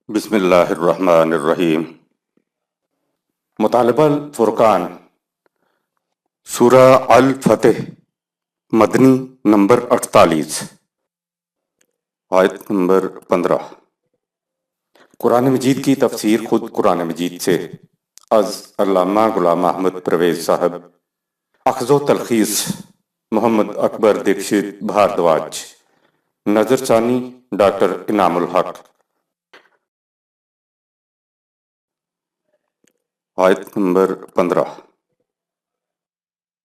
بسم اللہ الرحمن الرحیم۔ مطالبہ الفرقان، سورہ الفتح، مدنی نمبر 48، آیت نمبر 15۔ قرآن مجید کی تفسیر خود قرآن مجید سے از علامہ غلام احمد پرویز صاحب، اخذ و تلخیص محمد اکبر دیکشت بھاردواج، نظر ثانی ڈاکٹر انعام الحق۔ آیت نمبر 15۔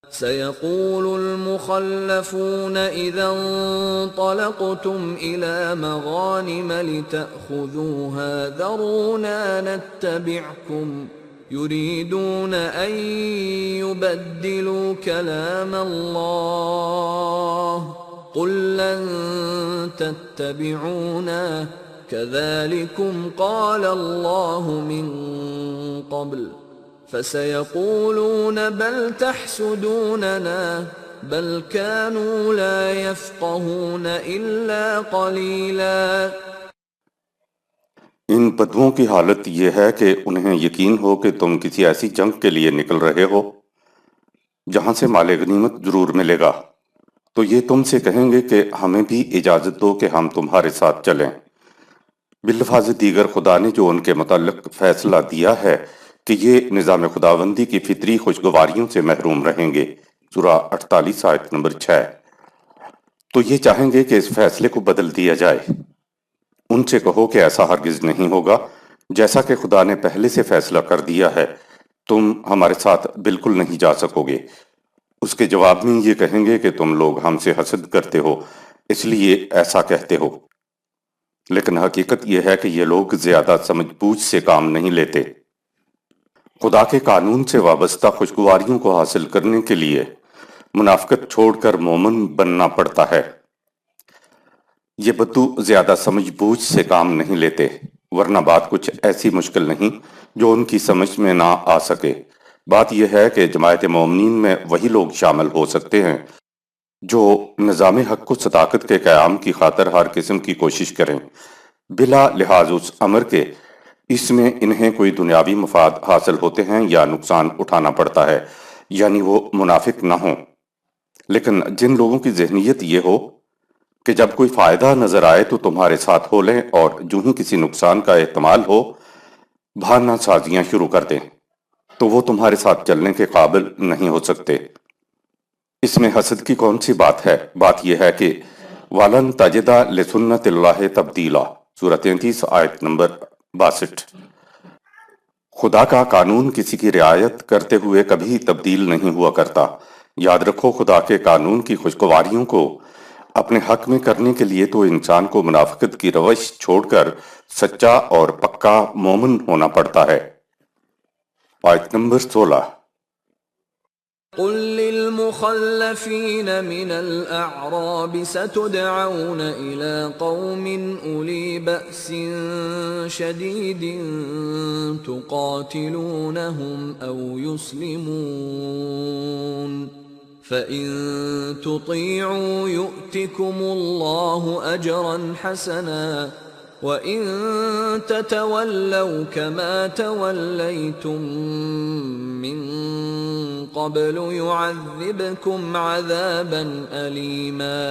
سيقول المخلفون إذا انطلقتم إلى مغانم لتأخذوها ذرونا نتبعكم يريدون أن يبدلوا كلام الله قل لن تتبعونا كذلكم قال الله من قبل فسيقولون بل تحسدوننا بل كانوا لا يفقهون إلا قليلا۔ ان بدوؤں کی حالت یہ ہے کہ انہیں یقین ہو کہ تم کسی ایسی جنگ کے لیے نکل رہے ہو جہاں سے مال غنیمت ضرور ملے گا، تو یہ تم سے کہیں گے کہ ہمیں بھی اجازت دو کہ ہم تمہارے ساتھ چلیں۔ باللفاظ دیگر خدا نے جو ان کے متعلق فیصلہ دیا ہے کہ یہ نظام خداوندی کی فطری خوشگواریوں سے محروم رہیں گے، سورہ 48 آیت نمبر 6، تو یہ چاہیں گے کہ اس فیصلے کو بدل دیا جائے۔ ان سے کہو کہ ایسا ہرگز نہیں ہوگا، جیسا کہ خدا نے پہلے سے فیصلہ کر دیا ہے تم ہمارے ساتھ بالکل نہیں جا سکو گے۔ اس کے جواب میں یہ کہیں گے کہ تم لوگ ہم سے حسد کرتے ہو اس لیے ایسا کہتے ہو، لیکن حقیقت یہ ہے کہ یہ لوگ زیادہ سمجھ بوجھ سے کام نہیں لیتے۔ خدا کے قانون سے وابستہ خوشگواریوں کو حاصل کرنے کے لیے منافقت چھوڑ کر مومن بننا پڑتا ہے۔ یہ بدو زیادہ سمجھ بوجھ سے کام نہیں لیتے، ورنہ بات کچھ ایسی مشکل نہیں جو ان کی سمجھ میں نہ آ سکے۔ بات یہ ہے کہ جماعت مومنین میں وہی لوگ شامل ہو سکتے ہیں جو نظام حق و صداقت کے قیام کی خاطر ہر قسم کی کوشش کریں، بلا لحاظ اس امر کے اس میں انہیں کوئی دنیاوی مفاد حاصل ہوتے ہیں یا نقصان اٹھانا پڑتا ہے، یعنی وہ منافق نہ ہوں۔ لیکن جن لوگوں کی ذہنیت یہ ہو کہ جب کوئی فائدہ نظر آئے تو تمہارے ساتھ ہو لیں اور جو ہی کسی نقصان کا احتمال ہو بہانہ سازیاں شروع کر دیں، تو وہ تمہارے ساتھ چلنے کے قابل نہیں ہو سکتے۔ اس میں حسد کی کون سی بات ہے؟ بات یہ ہے کہ وَلَن تَجِدَ لِسُنَّتِ اللَّهِ تَبْدِيلًا، سورہ 33 آیت نمبر 62۔ خدا کا قانون کسی کی رعایت کرتے ہوئے کبھی تبدیل نہیں ہوا کرتا۔ یاد رکھو، خدا کے قانون کی خوشگواریوں کو اپنے حق میں کرنے کے لیے تو انسان کو منافقت کی روش چھوڑ کر سچا اور پکا مومن ہونا پڑتا ہے۔ آیت نمبر 16۔ قل للمخلفين من الأعراب ستدعون إلى قوم أولي بأس شديد تقاتلونهم أو يسلمون فإن تطيعوا يؤتكم الله أجرا حسنا وَإِن تَتَوَلَّوْا كَمَا تَوَلَّيْتُم مِّن قَبْلُ يُعَذِّبْكُمْ عَذَابًا أَلِيمًا۔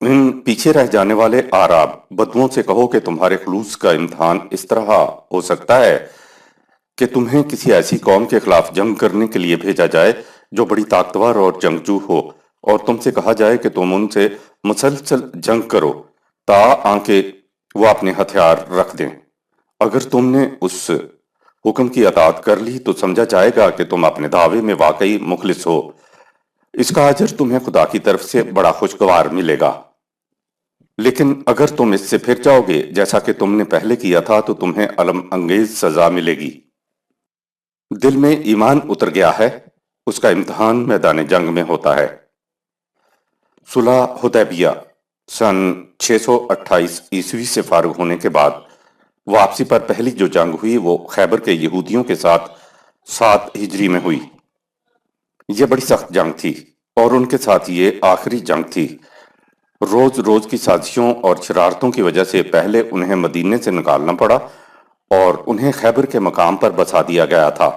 ان پیچھے رہ جانے والے اعراب بدوؤں سے کہو کہ تمہارے خلوص کا امتحان اس طرح ہو سکتا ہے کہ تمہیں کسی ایسی قوم کے خلاف جنگ کرنے کے لیے بھیجا جائے جو بڑی طاقتور اور جنگجو ہو، اور تم سے کہا جائے کہ تم ان سے مسلسل جنگ کرو تاکہ وہ اپنے ہتھیار رکھ دیں۔ اگر تم نے اس حکم کی اطاعت کر لی تو سمجھا جائے گا کہ تم اپنے دعوے میں واقعی مخلص ہو، اس کا اجر تمہیں خدا کی طرف سے بڑا خوشگوار ملے گا۔ لیکن اگر تم اس سے پھر جاؤ گے جیسا کہ تم نے پہلے کیا تھا تو تمہیں الم انگیز سزا ملے گی۔ دل میں ایمان اتر گیا ہے، اس کا امتحان میدان جنگ میں ہوتا ہے۔ صلح حدیبیہ سن 628 عیسوی سے فارغ ہونے کے بعد واپسی پر پہلی جو جنگ ہوئی وہ خیبر کے یہودیوں کے ساتھ 7 ہجری میں ہوئی۔ یہ بڑی سخت جنگ تھی اور ان کے ساتھ یہ آخری جنگ تھی۔ روز روز کی سازشوں اور شرارتوں کی وجہ سے پہلے انہیں مدینے سے نکالنا پڑا اور انہیں خیبر کے مقام پر بسا دیا گیا تھا۔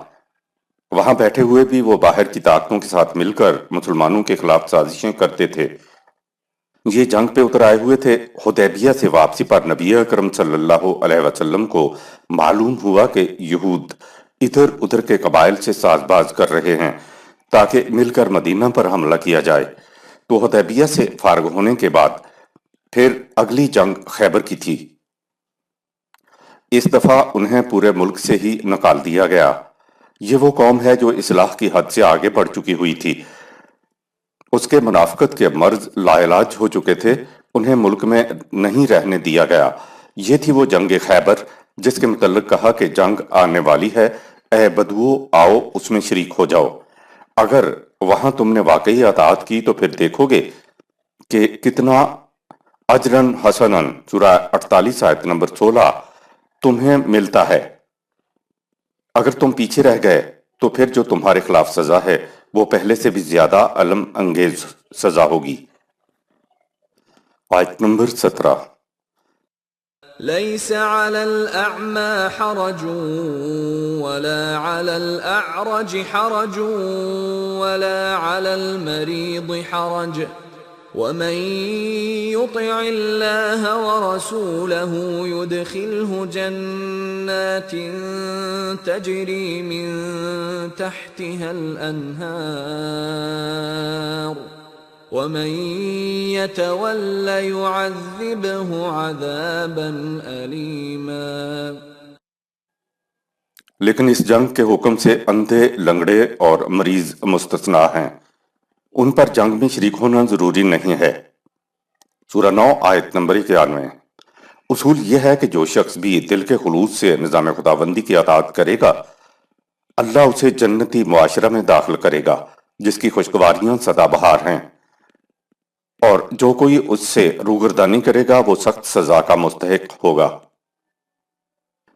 وہاں بیٹھے ہوئے بھی وہ باہر کی طاقتوں کے ساتھ مل کر مسلمانوں کے خلاف سازشیں کرتے تھے۔ یہ جنگ پہ اتر آئے ہوئے تھے۔ حدیبیہ سے واپسی پر نبی اکرم صلی اللہ علیہ وسلم کو معلوم ہوا کہ یہود ادھر ادھر کے قبائل سے ساز باز کر رہے ہیں تاکہ مل کر مدینہ پر حملہ کیا جائے۔ تو حدیبیہ سے فارغ ہونے کے بعد پھر اگلی جنگ خیبر کی تھی۔ اس دفعہ انہیں پورے ملک سے ہی نکال دیا گیا۔ یہ وہ قوم ہے جو اصلاح کی حد سے آگے بڑھ چکی ہوئی تھی۔ اس کے منافقت کے مرض لا علاج ہو چکے تھے، انہیں ملک میں نہیں رہنے دیا گیا۔ یہ تھی وہ جنگ خیبر جس کے متعلق کہا کہ جنگ آنے والی ہے، اے بدوؤ آؤ اس میں شریک ہو جاؤ۔ اگر وہاں تم نے واقعی اطاعت کی تو پھر دیکھو گے کہ کتنا اجرن حسنن، سورہ 48 آیت نمبر 16 تمہیں ملتا ہے۔ اگر تم پیچھے رہ گئے تو پھر جو تمہارے خلاف سزا ہے وہ پہلے سے بھی زیادہ الم انگیز سزا ہوگی۔ آیت نمبر 17۔ ليس على الأعمى حرج ولا على الأعرج حرج ولا على المريض حرج ومن يطع الله ورسوله يدخله جنات تجري من تحتها الأنهار ومن يتول يعذبه عذابا أليما۔ لیکن اس جنگ کے حکم سے اندھے، لنگڑے اور مریض مستثنا ہیں، ان پر جنگ میں شریک ہونا ضروری نہیں ہے۔ سورہ 9 آیت نمبر 91۔ اصول یہ ہے کہ جو شخص بھی دل کے خلوص سے نظام خداوندی کی اطاعت کرے گا، اللہ اسے جنتی معاشرہ میں داخل کرے گا جس کی خوشگواریاں سدا بہار ہیں، اور جو کوئی اس سے روگردانی کرے گا وہ سخت سزا کا مستحق ہوگا۔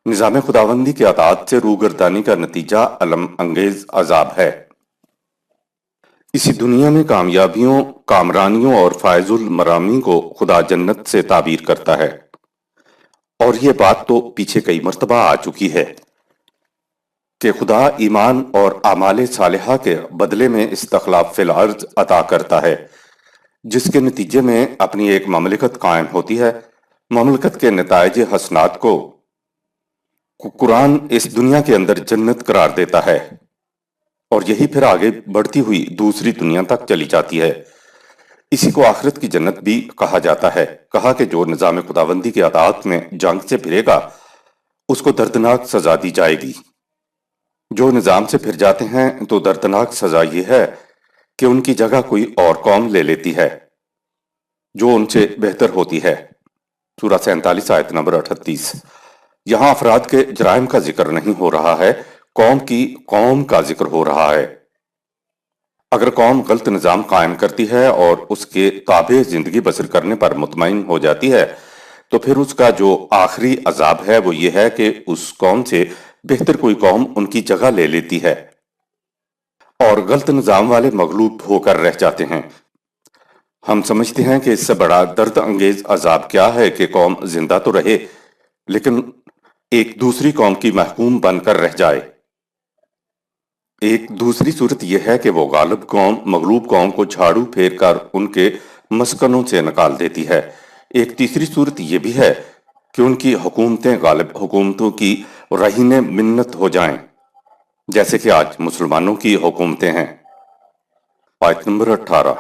نظام خداوندی کی اطاعت سے روگردانی کا نتیجہ الم انگیز عذاب ہے۔ اسی دنیا میں کامیابیوں، کامرانیوں اور فائز المرامی کو خدا جنت سے تعبیر کرتا ہے، اور یہ بات تو پیچھے کئی مرتبہ آ چکی ہے کہ خدا ایمان اور اعمال صالحہ کے بدلے میں استخلاف فی الارض عطا کرتا ہے، جس کے نتیجے میں اپنی ایک مملکت قائم ہوتی ہے۔ مملکت کے نتائج حسنات کو قرآن اس دنیا کے اندر جنت قرار دیتا ہے، اور یہی پھر آگے بڑھتی ہوئی دوسری دنیا تک چلی جاتی ہے۔ اسی کو آخرت کی جنت بھی کہا جاتا ہے۔ کہا کہ جو نظام خداوندی کی اطاعت میں جنگ سے پھرے گا اس کو دردناک سزا دی جائے گی۔ جو نظام سے پھر جاتے ہیں تو دردناک سزا یہ ہے کہ ان کی جگہ کوئی اور قوم لے لیتی ہے جو ان سے بہتر ہوتی ہے۔ سورہ 47 آیت نمبر 38۔ یہاں افراد کے جرائم کا ذکر نہیں ہو رہا ہے، قوم کا ذکر ہو رہا ہے۔ اگر قوم غلط نظام قائم کرتی ہے اور اس کے تابع زندگی بسر کرنے پر مطمئن ہو جاتی ہے تو پھر اس کا جو آخری عذاب ہے وہ یہ ہے کہ اس قوم سے بہتر کوئی قوم ان کی جگہ لے لیتی ہے، اور غلط نظام والے مغلوب ہو کر رہ جاتے ہیں۔ ہم سمجھتے ہیں کہ اس سے بڑا درد انگیز عذاب کیا ہے کہ قوم زندہ تو رہے لیکن ایک دوسری قوم کی محکوم بن کر رہ جائے۔ ایک دوسری صورت یہ ہے کہ وہ غالب قوم مغلوب قوم کو جھاڑو پھیر کر ان کے مسکنوں سے نکال دیتی ہے۔ ایک تیسری صورت یہ بھی ہے کہ ان کی حکومتیں غالب حکومتوں کی رہین منت ہو جائیں، جیسے کہ آج مسلمانوں کی حکومتیں ہیں۔ آیت نمبر 18۔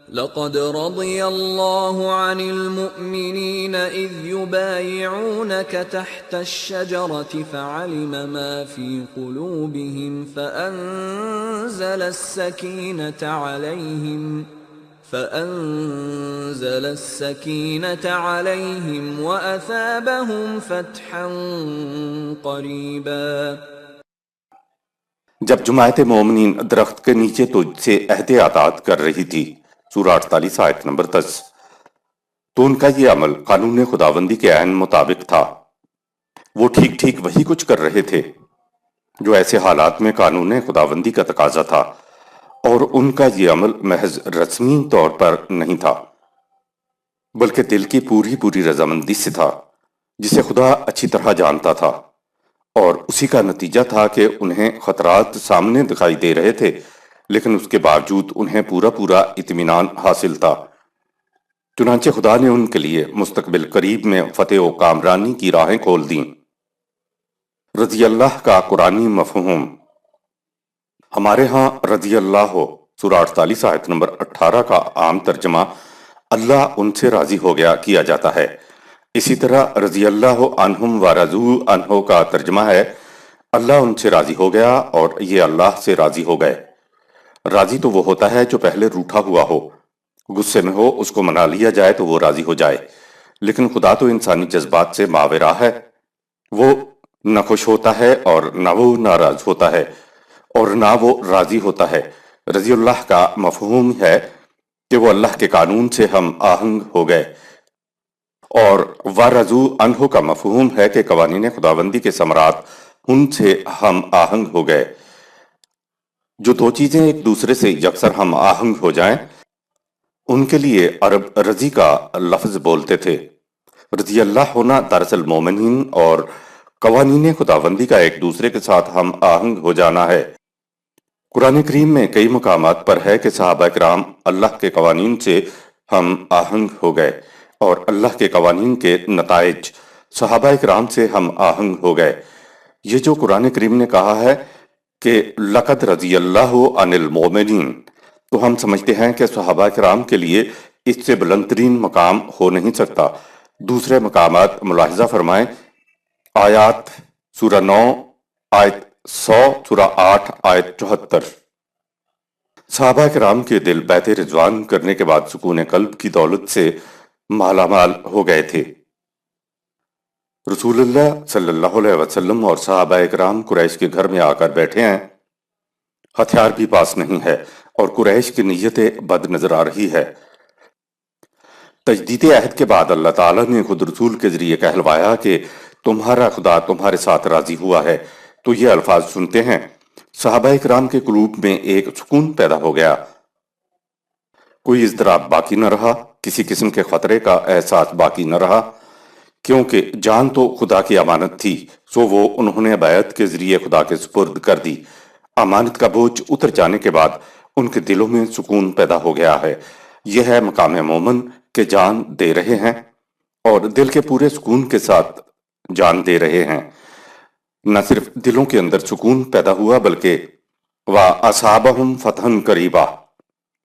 لقد رضي الله عن المؤمنين إذ يبايعونك تحت الشجرة فعلم ما في قلوبهم فأنزل السكينة عليهم وأثابهم فتحا قريبا۔ جب جماعت مومنین درخت کے نیچے تجھ سے عہد اطاعت کر رہی تھی، سورہ 48 آیت نمبر 10، تو ان کا یہ عمل قانون خداوندی کے عین مطابق تھا۔ وہ ٹھیک ٹھیک وہی کچھ کر رہے تھے جو ایسے حالات میں قانون خداوندی کا تقاضا تھا، اور ان کا یہ عمل محض رسمی طور پر نہیں تھا بلکہ دل کی پوری پوری رضامندی سے تھا، جسے خدا اچھی طرح جانتا تھا، اور اسی کا نتیجہ تھا کہ انہیں خطرات سامنے دکھائی دے رہے تھے، لیکن اس کے باوجود انہیں پورا پورا اطمینان حاصل تھا۔ چنانچہ خدا نے ان کے لیے مستقبل قریب میں فتح و کامرانی کی راہیں کھول دیں۔ رضی اللہ کا قرآنی مفہوم۔ ہمارے ہاں رضی اللہ سورہ 48 آیت نمبر 18 کا عام ترجمہ اللہ ان سے راضی ہو گیا کیا جاتا ہے۔ اسی طرح رضی اللہ عنہم ورضوا عنہ کا ترجمہ ہے اللہ ان سے راضی ہو گیا اور یہ اللہ سے راضی ہو گئے۔ راضی تو وہ ہوتا ہے جو پہلے روٹھا ہوا ہو، غصے میں ہو، اس کو منا لیا جائے تو وہ راضی ہو جائے، لیکن خدا تو انسانی جذبات سے ماوراء ہے، وہ نہ خوش ہوتا ہے اور نہ وہ ناراض ہوتا ہے اور نہ وہ راضی ہوتا ہے۔ رضی اللہ کا مفہوم ہے کہ وہ اللہ کے قانون سے ہم آہنگ ہو گئے، اور ورضوا عنہ کا مفہوم ہے کہ قوانین خداوندی کے ثمرات ان سے ہم آہنگ ہو گئے۔ جو دو چیزیں ایک دوسرے سے یکسر ہم آہنگ ہو جائیں ان کے لیے عرب رضی کا لفظ بولتے تھے۔ رضی اللہ ہونا دراصل مومنین اور قوانین خداوندی کا ایک دوسرے کے ساتھ ہم آہنگ ہو جانا ہے۔ قرآن کریم میں کئی مقامات پر ہے کہ صحابہ کرام اللہ کے قوانین سے ہم آہنگ ہو گئے، اور اللہ کے قوانین کے نتائج صحابہ کرام سے ہم آہنگ ہو گئے۔ یہ جو قرآن کریم نے کہا ہے کہ لقد رضی اللہ عن المؤمنین، تو ہم سمجھتے ہیں کہ صحابہ کرام کے لیے اس سے بلند ترین مقام ہو نہیں سکتا۔ دوسرے مقامات ملاحظہ فرمائیں، آیات سورہ 9 آیت 100، سورہ 8 آیت 74۔ صحابہ کرام کے دل بیت رضوان کرنے کے بعد سکون قلب کی دولت سے مالا مال ہو گئے تھے۔ رسول اللہ صلی اللہ علیہ وسلم اور صحابہ کرام قریش کے گھر میں آ کر بیٹھے ہیں، ہتھیار بھی پاس نہیں ہے اور قریش کی نیت بد نظر آ رہی ہے۔ تجدید عہد کے بعد اللہ تعالیٰ نے خود رسول کے ذریعے کہلوایا کہ تمہارا خدا تمہارے ساتھ راضی ہوا ہے، تو یہ الفاظ سنتے ہیں صحابہ کرام کے قلوب میں ایک سکون پیدا ہو گیا، کوئی اضطراب باقی نہ رہا، کسی قسم کے خطرے کا احساس باقی نہ رہا، کیونکہ جان تو خدا کی امانت تھی، سو وہ انہوں نے بیعت کے ذریعے خدا کے سپرد کر دی۔ امانت کا بوجھ اتر جانے کے بعد ان کے دلوں میں سکون پیدا ہو گیا ہے۔ یہ ہے مقام مومن کہ جان دے رہے ہیں اور دل کے پورے سکون کے ساتھ جان دے رہے ہیں۔ نہ صرف دلوں کے اندر سکون پیدا ہوا بلکہ وَأَصَابَهُمْ فَتْحًا قَرِيبًا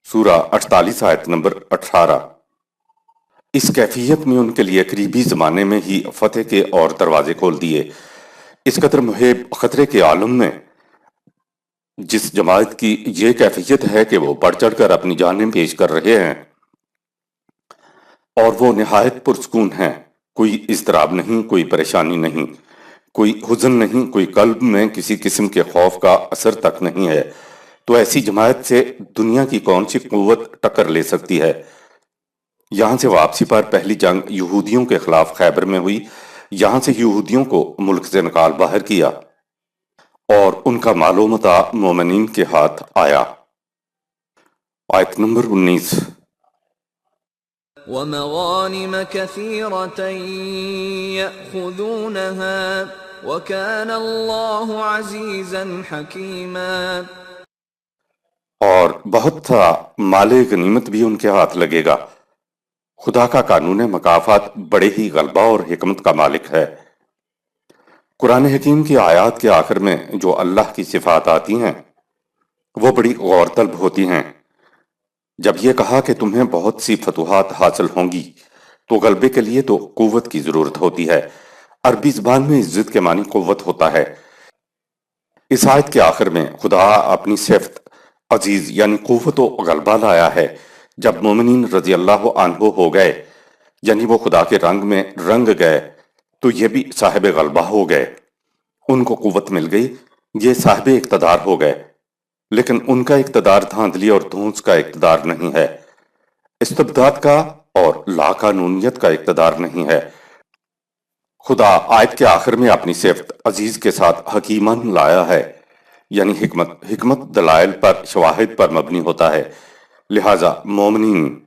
سورہ 48 آیت نمبر 18۔ اس کیفیت میں ان کے لیے قریبی زمانے میں ہی فتح کے اور دروازے کھول دیے۔ اس قدر محیب خطرے کے عالم میں جس جماعت کی یہ کیفیت ہے کہ وہ بڑھ چڑھ کر اپنی جانیں پیش کر رہے ہیں اور وہ نہایت پرسکون ہیں، کوئی اضطراب نہیں، کوئی پریشانی نہیں، کوئی حزن نہیں، کوئی قلب میں کسی قسم کے خوف کا اثر تک نہیں ہے، تو ایسی جماعت سے دنیا کی کون سی قوت ٹکر لے سکتی ہے؟ یہاں سے واپسی پر پہلی جنگ یہودیوں کے خلاف خیبر میں ہوئی، یہاں سے یہودیوں کو ملک سے نکال باہر کیا اور ان کا مال و متاع مومنین کے ہاتھ آیا۔ آیت نمبر 19۔ وَمَغَانِمَ كَثِيرَةً يَأْخُذُونَهَا وَكَانَ اللَّهُ عَزِيزًا حَكِيمًا۔ اور بہت سا مال غنیمت بھی ان کے ہاتھ لگے گا۔ خدا کا قانون مکافات بڑے ہی غلبہ اور حکمت کا مالک ہے۔ قرآن حکیم کی آیات کے آخر میں جو اللہ کی صفات آتی ہیں وہ بڑی غور طلب ہوتی ہیں۔ جب یہ کہا کہ تمہیں بہت سی فتوحات حاصل ہوں گی تو غلبے کے لیے تو قوت کی ضرورت ہوتی ہے۔ عربی زبان میں عزت کے معنی قوت ہوتا ہے۔ اس آیت کے آخر میں خدا اپنی صفت عزیز یعنی قوت و غلبہ لایا ہے۔ جب مومنین رضی اللہ عنہ ہو گئے یعنی وہ خدا کے رنگ میں رنگ گئے تو یہ بھی صاحب غلبہ ہو گئے، ان کو قوت مل گئی، یہ صاحب اقتدار ہو گئے، لیکن ان کا اقتدار دھاندلی اور دھونس کا اقتدار نہیں ہے، استبداد کا اور لا قانونیت کا اقتدار نہیں ہے۔ خدا آیت کے آخر میں اپنی صفت عزیز کے ساتھ حکیمن لایا ہے، یعنی حکمت دلائل پر شواہد پر مبنی ہوتا ہے، لہٰذا مومنین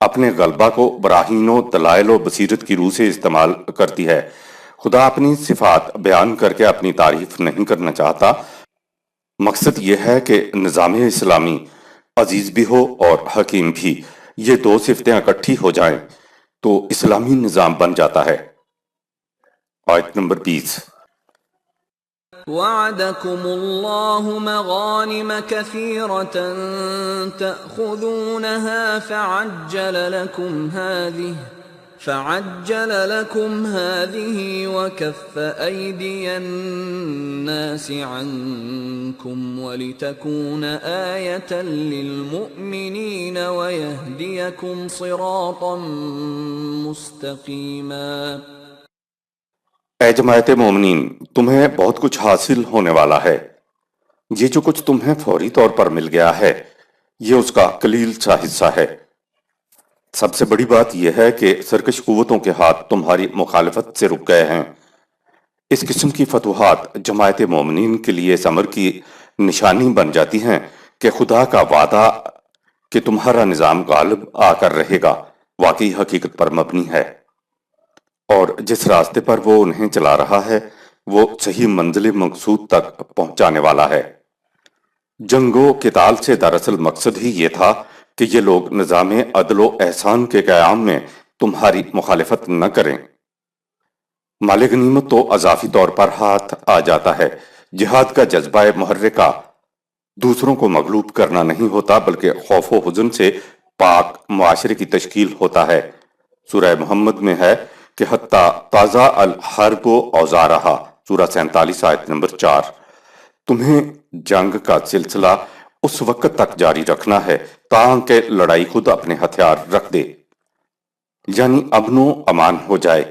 اپنے غلبہ کو براہین و دلائل و بصیرت کی روح سے استعمال کرتی ہے۔ خدا اپنی صفات بیان کر کے اپنی تعریف نہیں کرنا چاہتا۔ مقصد یہ ہے کہ نظام اسلامی عزیز بھی ہو اور حکیم بھی۔ یہ دو صفتیں اکٹھی ہو جائیں تو اسلامی نظام بن جاتا ہے۔ آیت نمبر 20۔ وعدكم الله مغانم كثيرة تأخذونها فعجل لكم هذه وكف أيدي الناس عنكم ولتكون آية للمؤمنين ويهديكم صراطا مستقيما۔ اے جماعت مومنین، تمہیں بہت کچھ حاصل ہونے والا ہے۔ یہ جو کچھ تمہیں فوری طور پر مل گیا ہے یہ اس کا قلیل سا حصہ ہے۔ سب سے بڑی بات یہ ہے کہ سرکش قوتوں کے ہاتھ تمہاری مخالفت سے رک گئے ہیں۔ اس قسم کی فتوحات جماعت مومنین کے لیے ثمر کی نشانی بن جاتی ہیں کہ خدا کا وعدہ کہ تمہارا نظام غالب آ کر رہے گا واقعی حقیقت پر مبنی ہے، اور جس راستے پر وہ انہیں چلا رہا ہے وہ صحیح منزل مقصود تک پہنچانے والا ہے۔ جنگ و قتال سے دراصل مقصد ہی یہ تھا کہ یہ لوگ نظام عدل و احسان کے قیام میں تمہاری مخالفت نہ کریں۔ مال غنیمت تو اضافی طور پر ہاتھ آ جاتا ہے۔ جہاد کا جذبہ محرکہ دوسروں کو مغلوب کرنا نہیں ہوتا بلکہ خوف و حزن سے پاک معاشرے کی تشکیل ہوتا ہے۔ سورہ محمد میں ہے کہ حتیٰ تازہ الحرب و اوزارہا، سورہ 47 آیت نمبر 4۔ تمہیں جنگ کا سلسلہ اس وقت تک جاری رکھنا ہے تاکہ لڑائی خود اپنے ہتھیار رکھ دے، یعنی امن و امان ہو جائے۔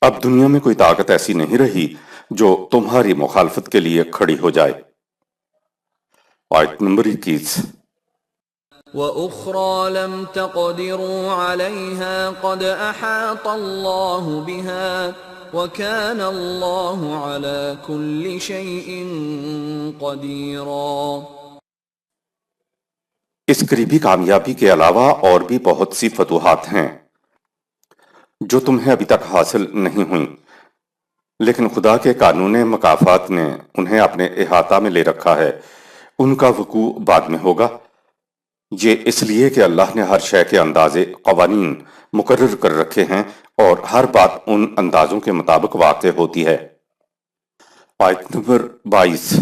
اب دنیا میں کوئی طاقت ایسی نہیں رہی جو تمہاری مخالفت کے لیے کھڑی ہو جائے۔ آیت نمبر 21۔ وَأُخْرَى لَمْ تَقْدِرُوا عَلَيْهَا قَدْ أَحَاطَ اللَّهُ بِهَا وَكَانَ اللَّهُ عَلَى كُلِّ شَيْءٍ قَدِيرًا۔ اس قریبی کامیابی کے علاوہ اور بھی بہت سی فتوحات ہیں جو تمہیں ابھی تک حاصل نہیں ہوئیں، لیکن خدا کے قانون مکافات نے انہیں اپنے احاطہ میں لے رکھا ہے۔ ان کا وقوع بعد میں ہوگا، یہ اس لیے کہ اللہ نے ہر شے کے اندازے قوانین مقرر کر رکھے ہیں اور ہر بات ان اندازوں کے مطابق واقع ہوتی ہے۔ آیت نمبر 22۔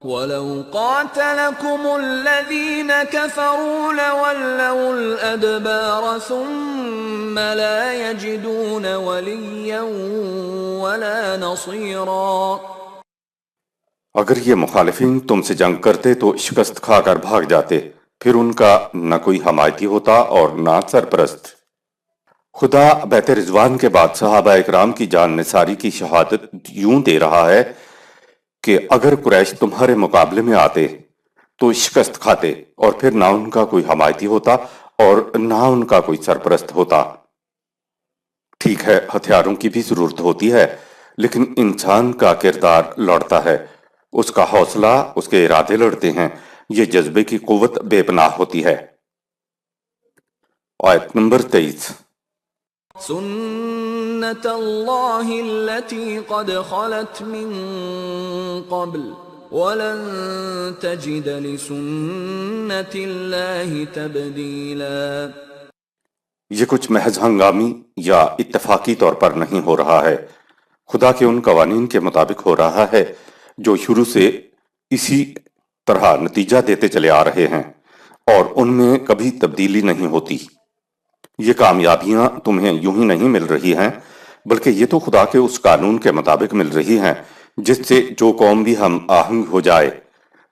وَلَوْ قَاتَلَكُمُ الَّذِينَ كَفَرُوا لَوَلَّوُا الْأَدْبَارَ ثُمَّ لَا يَجِدُونَ وَلِيًّا وَلَا نَصِيرًا۔ اگر یہ مخالفین تم سے جنگ کرتے تو شکست کھا کر بھاگ جاتے، پھر ان کا نہ کوئی حمایتی ہوتا اور نہ سرپرست۔ خدا بیت رضوان کے بعد صحابہ اکرام کی جان نثاری کی شہادت یوں دے رہا ہے کہ اگر قریش تمہارے مقابلے میں آتے تو شکست کھاتے، اور پھر نہ ان کا کوئی حمایتی ہوتا اور نہ ان کا کوئی سرپرست ہوتا۔ ٹھیک ہے، ہتھیاروں کی بھی ضرورت ہوتی ہے، لیکن انسان کا کردار لڑتا ہے، اس کا حوصلہ، اس کے ارادے لڑتے ہیں، یہ جذبے کی قوت بے پناہ ہوتی ہے۔ آیت نمبر 23۔ سنت اللہ التي قد خلت من قبل ولن تجد لسنت اللہ تبدیلا۔ یہ کچھ محض ہنگامی یا اتفاقی طور پر نہیں ہو رہا ہے، خدا کے ان قوانین کے مطابق ہو رہا ہے جو شروع سے اسی طرح نتیجہ دیتے چلے آ رہے ہیں، اور ان میں کبھی تبدیلی نہیں ہوتی۔ یہ کامیابیاں تمہیں یوں ہی نہیں مل رہی ہیں، بلکہ یہ تو خدا کے اس قانون کے مطابق مل رہی ہیں جس سے جو قوم بھی ہم آہنگ ہو جائے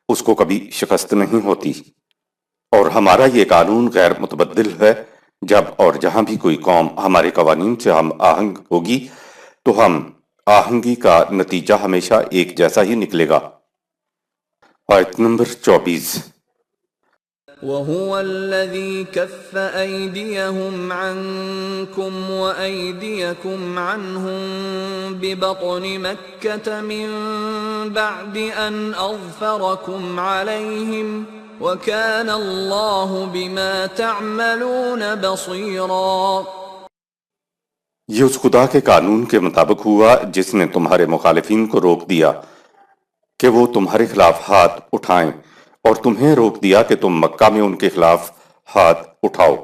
اس کو کبھی شکست نہیں ہوتی، اور ہمارا یہ قانون غیر متبدل ہے۔ جب اور جہاں بھی کوئی قوم ہمارے قوانین سے ہم آہنگ ہوگی تو ہم آہنگی کا نتیجہ ہمیشہ ایک جیسا ہی نکلے گا۔ آیت نمبر 24۔ وَهُوَ الَّذِي كَفَّ أَيْدِيَهُمْ عَنكُمْ وَأَيْدِيَكُمْ عَنْهُمْ بِبَطْنِ مَكَّةَ مِن بَعْدِ أَنْ أَظْفَرَكُمْ عَلَيْهِمْ وَكَانَ اللَّهُ بِمَا تَعْمَلُونَ بَصِيرًا۔ یہ اس خدا کے قانون کے مطابق ہوا جس نے تمہارے مخالفین کو روک دیا کہ وہ تمہارے خلاف ہاتھ اٹھائیں، اور تمہیں روک دیا کہ تم مکہ میں ان کے خلاف ہاتھ اٹھاؤ۔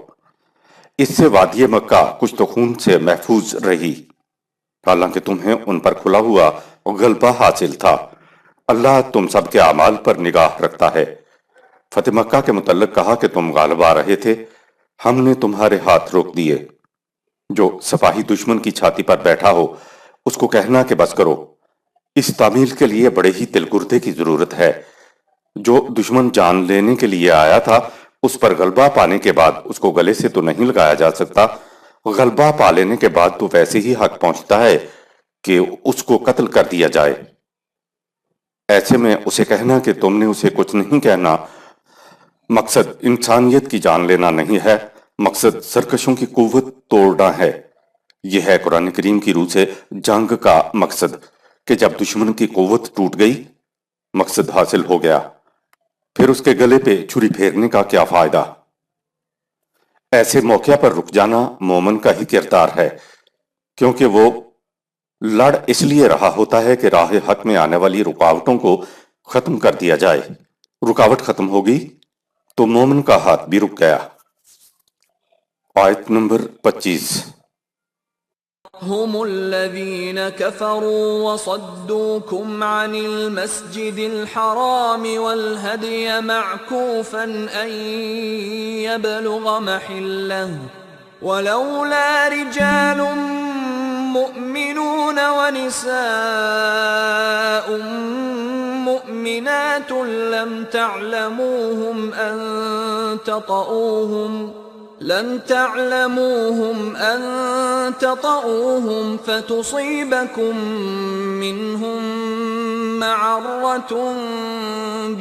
اس سے وادی مکہ کچھ تو خون سے محفوظ رہی، حالانکہ تمہیں ان پر کھلا ہوا غلبہ حاصل تھا۔ اللہ تم سب کے اعمال پر نگاہ رکھتا ہے۔ فتح مکہ کے متعلق کہا کہ تم غالب آ رہے تھے، ہم نے تمہارے ہاتھ روک دیے۔ جو سپاہی دشمن کی چھاتی پر بیٹھا ہو اس کو کہنا کہ بس کرو، اس تعمیل کے لیے بڑے ہی دل گردے کی ضرورت ہے۔ جو دشمن جان لینے کے لیے آیا تھا اس پر غلبہ پانے کے بعد اس کو گلے سے تو نہیں لگایا جا سکتا، غلبہ پا لینے کے بعد تو ویسے ہی حق پہنچتا ہے کہ اس کو قتل کر دیا جائے۔ ایسے میں اسے کہنا کہ تم نے اسے کچھ نہیں کہنا، مقصد انسانیت کی جان لینا نہیں ہے، مقصد سرکشوں کی قوت توڑنا ہے۔ یہ ہے قرآن کریم کی روح سے جنگ کا مقصد کہ جب دشمن کی قوت ٹوٹ گئی، مقصد حاصل ہو گیا، پھر اس کے گلے پہ چھری پھیرنے کا کیا فائدہ؟ ایسے موقع پر رک جانا مومن کا ہی کردار ہے، کیونکہ وہ لڑ اس لیے رہا ہوتا ہے کہ راہ حق میں آنے والی رکاوٹوں کو ختم کر دیا جائے۔ رکاوٹ ختم ہوگی تو مومن کا ہاتھ بھی رک گیا۔ آیت نمبر 25۔ هم الذين كفروا وصدوكم عن المسجد الحرام والهدي معكوفا أن يبلغ محله ولولا رجال مؤمنون ونساء مؤمنات لم تعلموهم أن تطؤوهم فتصيبكم منهم معرة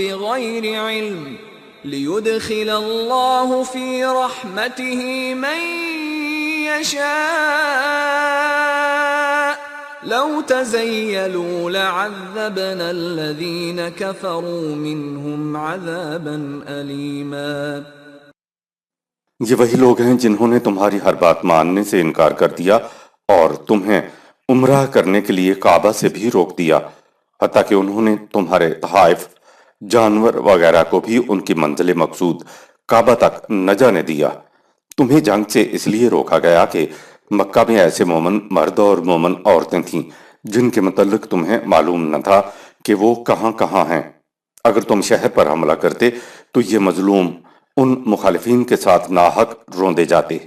بغير علم ليدخل الله في رحمته من يشاء لو تزيلوا لعذبنا الذين كفروا منهم عذابا أليما۔ یہ وہی لوگ ہیں جنہوں نے تمہاری ہر بات ماننے سے انکار کر دیا اور تمہیں عمرہ کرنے کے لیے کعبہ سے بھی روک دیا، حتیٰ کہ انہوں نے تمہارے تحائف، جانور وغیرہ کو بھی ان کی منزل مقصود کعبہ تک نہ جانے دیا۔ تمہیں جنگ سے اس لیے روکا گیا کہ مکہ میں ایسے مومن مرد اور مومن عورتیں تھیں جن کے متعلق تمہیں معلوم نہ تھا کہ وہ کہاں کہاں ہیں۔ اگر تم شہر پر حملہ کرتے تو یہ مظلوم ان مخالفین کے ساتھ ناحق روندے جاتے۔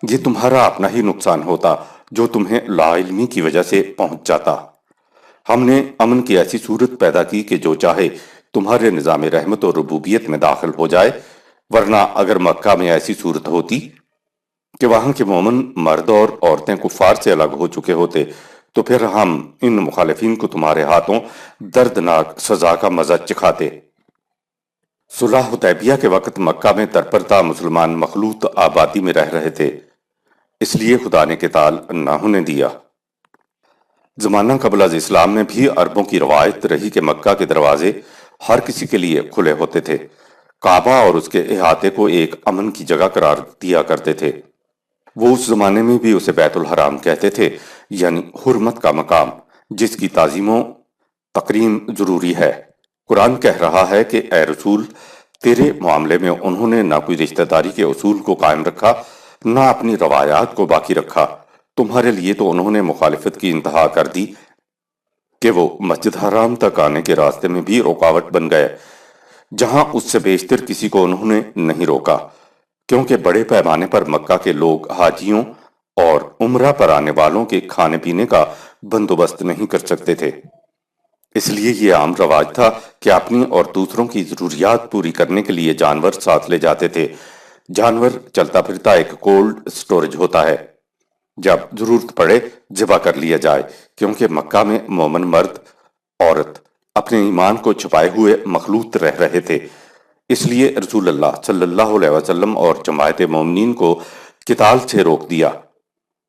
یہ تمہارا اپنا ہی نقصان ہوتا جو تمہیں لا علمی کی وجہ سے پہنچ جاتا۔ ہم نے امن کی ایسی صورت پیدا کی کہ جو چاہے تمہارے نظام رحمت اور ربوبیت میں داخل ہو جائے، ورنہ اگر مکہ میں ایسی صورت ہوتی کہ وہاں کے مومن مرد اور عورتیں کفار سے الگ ہو چکے ہوتے تو پھر ہم ان مخالفین کو تمہارے ہاتھوں دردناک سزا کا مزہ چکھاتے۔ صلح حدیبیہ کے وقت مکہ میں ترپرتا مسلمان مخلوط آبادی میں رہ رہے تھے، اس لیے خدا نے قتال نہ ہونے دیا۔ زمانہ قبل از اسلام میں بھی عربوں کی روایت رہی کہ مکہ کے دروازے ہر کسی کے لیے کھلے ہوتے تھے۔ کعبہ اور اس کے احاطے کو ایک امن کی جگہ قرار دیا کرتے تھے۔ وہ اس زمانے میں بھی اسے بیت الحرام کہتے تھے، یعنی حرمت کا مقام جس کی تعظیم و تکریم ضروری ہے۔ قرآن کہہ رہا ہے کہ اے رسول، تیرے معاملے میں انہوں نے نہ کوئی رشتہ داری کے اصول کو قائم رکھا نہ اپنی روایات کو باقی رکھا۔ تمہارے لیے تو انہوں نے مخالفت کی انتہا کر دی کہ وہ مسجد حرام تک آنے کے راستے میں بھی رکاوٹ بن گئے، جہاں اس سے بیشتر کسی کو انہوں نے نہیں روکا، کیونکہ بڑے پیمانے پر مکہ کے لوگ حاجیوں اور عمرہ پر آنے والوں کے کھانے پینے کا بندوبست نہیں کر سکتے تھے۔ اس لیے یہ عام رواج تھا کہ اپنی اور دوسروں کی ضروریات پوری کرنے کے لیے جانور ساتھ لے جاتے تھے۔ جانور چلتا پھرتا ایک کولڈ سٹوریج ہوتا ہے، جب ضرورت پڑے ذبح کر لیا جائے، کیونکہ مکہ میں مومن مرد عورت اپنے ایمان کو چھپائے ہوئے مخلوط رہ رہے تھے۔ اس لیے رسول اللہ صلی اللہ علیہ وسلم اور جماعت مومنین کو قتال سے روک دیا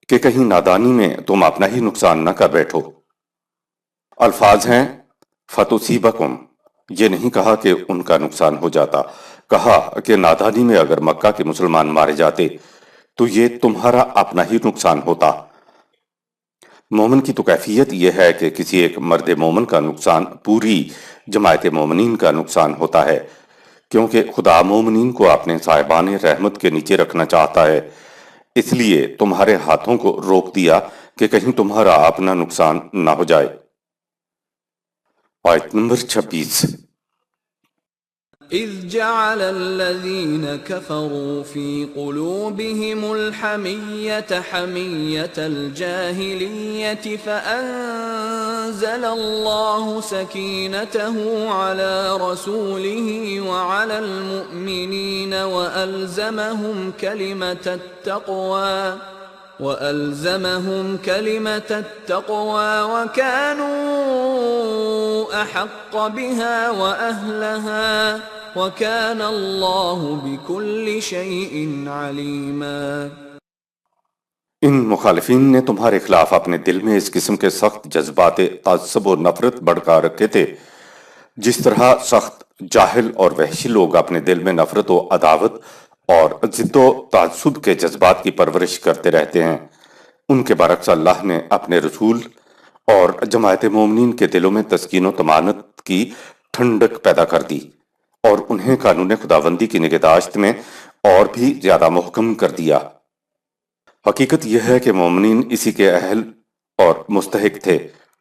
کہ کہیں نادانی میں تم اپنا ہی نقصان نہ کر بیٹھو۔ الفاظ ہیں فَتُصِيبَكُمْ، یہ نہیں کہا کہ ان کا نقصان ہو جاتا، کہا کہ نادانی میں اگر مکہ کے مسلمان مارے جاتے تو یہ تمہارا اپنا ہی نقصان ہوتا۔ مومن کی تو کیفیت یہ ہے کہ کسی ایک مرد مومن کا نقصان پوری جماعت مومنین کا نقصان ہوتا ہے، کیونکہ خدا مومنین کو اپنے صاحبان رحمت کے نیچے رکھنا چاہتا ہے، اس لیے تمہارے ہاتھوں کو روک دیا کہ کہیں تمہارا اپنا نقصان نہ ہو جائے۔ آیت نمبر 26۔ إذ جعل الذين كفروا في قلوبهم الحمية حمية الجاهلية فأنزل الله سكينته على رسوله وعلى المؤمنين وألزمهم كلمة التقوى وكانوا أحق بها وأهلها وكان الله بكل شيء عليما۔ ان مخالفین نے تمہارے خلاف اپنے دل میں اس قسم کے سخت جذبات تعصب و نفرت بڑھا رکھے تھے، جس طرح سخت جاہل اور وحشی لوگ اپنے دل میں نفرت و عداوت اور ضد و تعصب کے جذبات کی پرورش کرتے رہتے ہیں، ان کے برعکس اللہ نے اپنے رسول اور جماعت مومنین کے دلوں میں تسکین و طمانت کی ٹھنڈک پیدا کر دی اور انہیں قانون خداوندی کی نگہداشت میں اور بھی زیادہ محکم کر دیا۔ حقیقت یہ ہے کہ مومنین اسی کے اہل اور مستحق تھے۔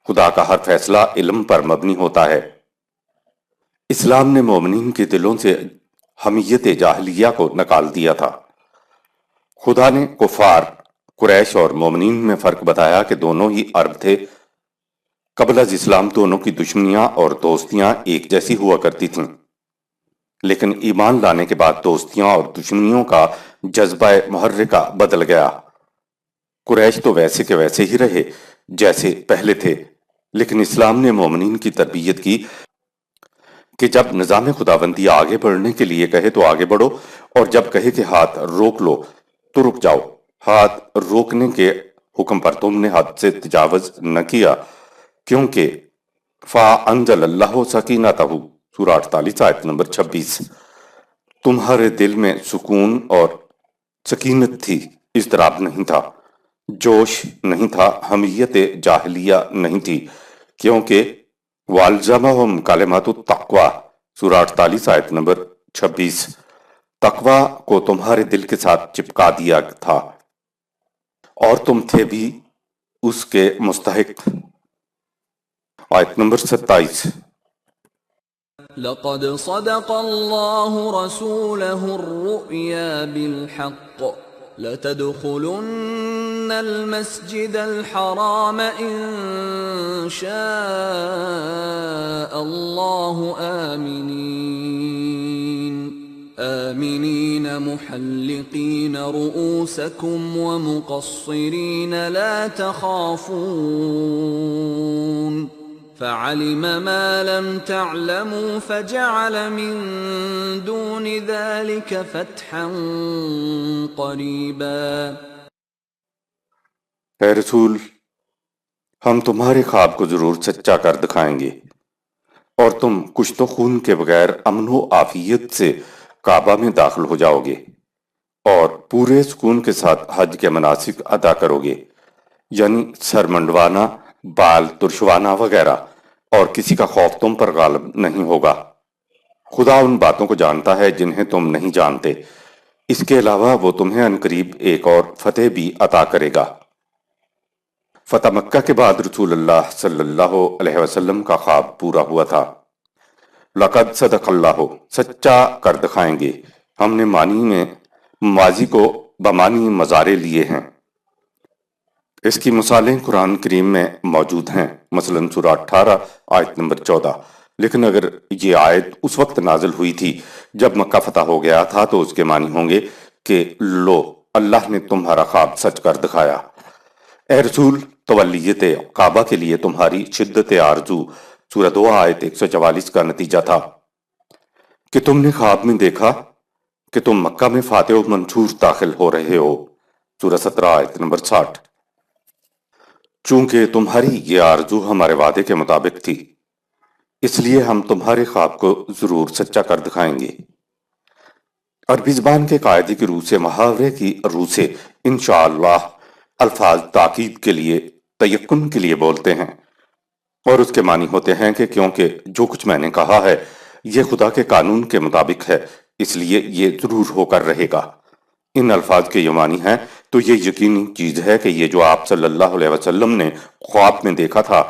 خدا کا ہر فیصلہ علم پر مبنی ہوتا ہے۔ اسلام نے مومنین کے دلوں سے حمیت جاہلیہ کو نکال دیا تھا۔ خدا نے کفار قریش اور مومنین میں فرق بتایا کہ دونوں ہی عرب تھے۔ قبل از اسلام دونوں کی دشمنیاں اور دوستیاں ایک جیسی ہوا کرتی تھیں، لیکن ایمان لانے کے بعد دوستیاں اور دشمنیوں کا جذبہ محرکہ بدل گیا۔ قریش تو ویسے کے ویسے ہی رہے جیسے پہلے تھے، لیکن اسلام نے مومنین کی تربیت کی کہ جب نظام خداوندی آگے بڑھنے کے لیے کہے تو آگے بڑھو، اور جب کہے کہ ہاتھ روک لو تو رک جاؤ۔ ہاتھ روکنے کے حکم پر تم نے حد سے تجاوز نہ کیا، کیونکہ فَأَنزَلَ اللَّهُ سَكِينَتَهُ سورہ 48 آیت نمبر 26۔ تمہارے دل میں سکون اور سکینت تھی، اضطراب نہیں تھا، جوش نہیں تھا، حمیت جاہلیہ نہیں تھی، کیونکہ وَأَلْزَمَهُمْ كَلِمَةُ التَّقْوَى سورہ 48 آیت نمبر 26۔ تقوی کو تمہارے دل کے ساتھ چپکا دیا تھا اور تم تھے بھی اس کے مستحق۔ آیت نمبر 27۔ لقد صدق الله رسوله الرؤيا بالحق لتدخلن المسجد الحرام إن شاء الله آمنين محلقين رؤوسكم ومقصرين لا تخافون فعلم ما لم تعلموا فجعل من دون ذلك فتحا قريبا۔ اے رسول، ہم تمہارے خواب کو ضرور سچا کر دکھائیں گے، اور تم کشت و خون کے بغیر امن و عافیت سے کعبہ میں داخل ہو جاؤ گے اور پورے سکون کے ساتھ حج کے مناسک ادا کرو گے، یعنی سر منڈوانا، بال ترشوانا وغیرہ، اور کسی کا خوف تم پر غالب نہیں ہوگا۔ خدا ان باتوں کو جانتا ہے جنہیں تم نہیں جانتے، اس کے علاوہ وہ تمہیں عنقریب ایک اور فتح بھی عطا کرے گا۔ فتح مکہ کے بعد رسول اللہ صلی اللہ علیہ وسلم کا خواب پورا ہوا تھا۔ لقد صدق اللہ، سچا کر دکھائیں گے، ہم نے معنی میں ماضی کو بمانی مضارع لیے ہیں۔ اس کی مثالیں قرآن کریم میں موجود ہیں، مثلا سورہ 18 آیت نمبر 14۔ لیکن اگر یہ آیت اس وقت نازل ہوئی تھی جب مکہ فتح ہو گیا تھا تو اس کے معنی ہوں گے کہ لو، اللہ نے تمہارا خواب سچ کر دکھایا۔ اے رسول، تولیت کعبہ کے لیے تمہاری شدت آرزو سورہ 2 آیت 144 کا نتیجہ تھا کہ تم نے خواب میں دیکھا کہ تم مکہ میں فاتح و منصور داخل ہو رہے ہو، سورہ 17 آیت نمبر 60۔ چونکہ تمہاری یہ آرزو ہمارے وعدے کے مطابق تھی، اس لیے ہم تمہارے خواب کو ضرور سچا کر دکھائیں گے۔ عربی زبان کے قاعدے کی روح سے، محاورے کی روح سے انشاءاللہ الفاظ تاکید کے لیے، تیقن کے لیے بولتے ہیں، اور اس کے معنی ہوتے ہیں کہ کیونکہ جو کچھ میں نے کہا ہے یہ خدا کے قانون کے مطابق ہے، اس لیے یہ ضرور ہو کر رہے گا۔ ان الفاظ کے یہ معنی ہیں تو یہ یقینی چیز ہے کہ یہ جو آپ صلی اللہ علیہ وسلم نے خواب میں دیکھا تھا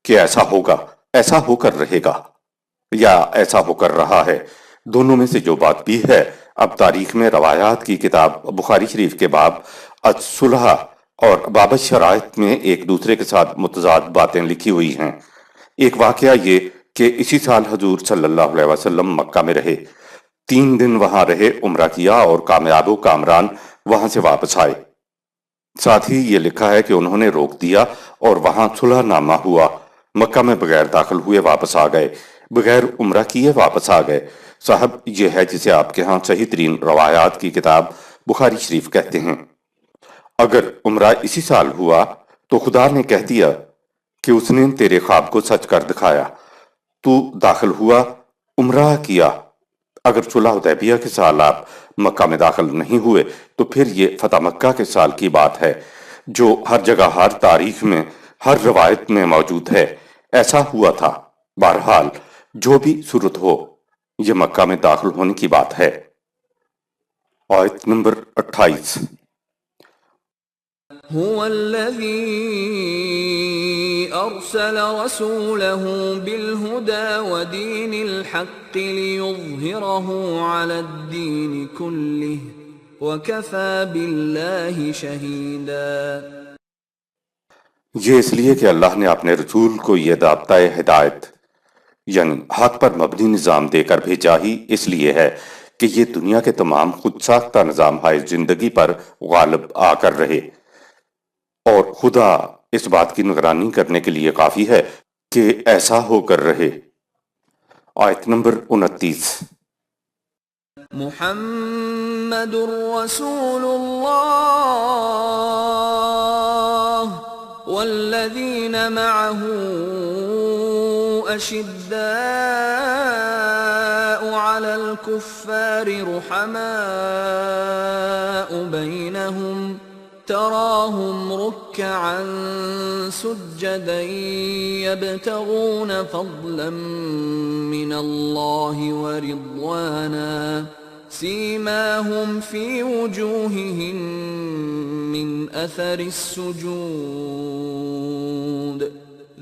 کہ ایسا ہوگا، ایسا ہو کر رہے گا، یا ایسا ہو کر رہا ہے، دونوں میں سے جو بات بھی ہے، اب تاریخ میں روایات کی کتاب بخاری شریف کے باب الصلح اور باب الشرائط میں ایک دوسرے کے ساتھ متضاد باتیں لکھی ہوئی ہیں۔ ایک واقعہ یہ کہ اسی سال حضور صلی اللہ علیہ وسلم مکہ میں رہے، 3 دن وہاں رہے، عمرہ کیا اور کامیاب و کامران وہاں سے واپس آئے۔ ساتھ ہی یہ لکھا ہے کہ انہوں نے روک دیا اور وہاں صلح نامہ ہوا، مکہ میں بغیر داخل ہوئے واپس آ گئے، بغیر عمرہ کیے واپس آ گئے۔ صاحب یہ ہے جسے آپ کے ہاں صحیح ترین روایات کی کتاب بخاری شریف کہتے ہیں۔ اگر عمرہ اسی سال ہوا تو خدا نے کہہ دیا کہ اس نے تیرے خواب کو سچ کر دکھایا، تو داخل ہوا، عمرہ کیا۔ اگر صلح حدیبیہ کے سال آپ مکہ میں داخل نہیں ہوئے تو پھر یہ فتح مکہ کے سال کی بات ہے، جو ہر جگہ، ہر تاریخ میں، ہر روایت میں موجود ہے۔ ایسا ہوا تھا۔ بہرحال جو بھی صورت ہو، یہ مکہ میں داخل ہونے کی بات ہے۔ آیت نمبر 28۔ هو الذي أرسل رسوله بالهدى ودين الحق ليظهره على الدين كله وكفى بالله شهيدا۔ یہ اس لیے کہ اللہ نے اپنے رسول کو یہ ضابطۂ ہدایت یعنی حق پر مبنی نظام دے کر بھیجا ہی اس لیے ہے کہ یہ دنیا کے تمام خود ساختہ نظام زندگی پر غالب آ کر رہے، اور خدا اس بات کی نگرانی کرنے کے لیے کافی ہے کہ ایسا ہو کر رہے۔ آیت نمبر 29۔ محمد رسول اللہ والذین معه اشداء علی الكفار رحماء بینہم تراهم ركعا سجدا يبتغون فضلا من الله ورضوانا سيماهم في وجوههم من أثر السجود